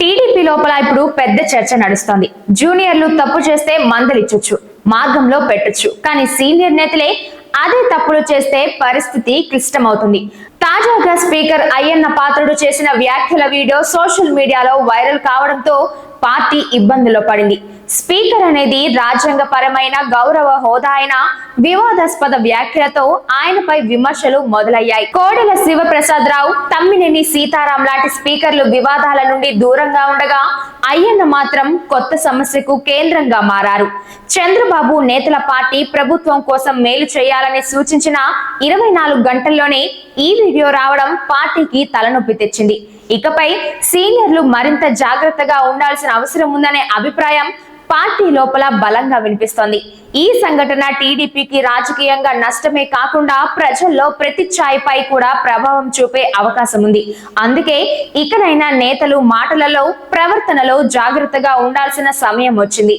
TDP లోపల ఇప్పుడు పెద్ద చర్చ నడుస్తోంది. జూనియర్లు తప్పు చేస్తే మందలిచ్చొచ్చు, మార్గంలో పెట్టొచ్చు, కానీ సీనియర్ నేతలే అదే తప్పులు చేస్తే పరిస్థితి క్లిష్టమవుతుంది. తాజాగా స్పీకర్ అయ్యన్న పాత్రుడు చేసిన వ్యాఖ్యల వీడియో సోషల్ మీడియాలో వైరల్ కావడంతో పార్టీ ఇబ్బందుల్లో పడింది. స్పీకర్ అనేది రాజ్యాంగపరమైన గౌరవ హోదా అయిన వివాదాస్పద వ్యాఖ్యలతో ఆయనపై విమర్శలు మొదలయ్యాయి. కోడెల శివప్రసాద్ రావు, తమ్మినేని సీతారాం లాంటి స్పీకర్లు వివాదాల నుండి దూరంగా ఉండగా అయ్యన్న మాత్రం కొత్త సమస్యకు కేంద్రంగా మారారు. చంద్రబాబు నేతల పార్టీ ప్రభుత్వం కోసం మేలు చేయాలని సూచించిన 24 గంటల్లోనే ఈ వీడియో రావడం పార్టీకి తలనొప్పి తెచ్చింది. ఇకపై సీనియర్లు మరింత జాగ్రత్తగా ఉండాల్సిన అవసరం ఉందనే అభిప్రాయం పార్టీ లోపల బలంగా వినిపిస్తోంది. ఈ సంఘటన టీడీపీకి రాజకీయంగా నష్టమే కాకుండా ప్రజల్లో ప్రతిచ్ఛాయపై కూడా ప్రభావం చూపే అవకాశం ఉంది. అందుకే ఇకనైనా నేతలు మాటలలో, ప్రవర్తనలో జాగ్రత్తగా ఉండాల్సిన సమయం వచ్చింది.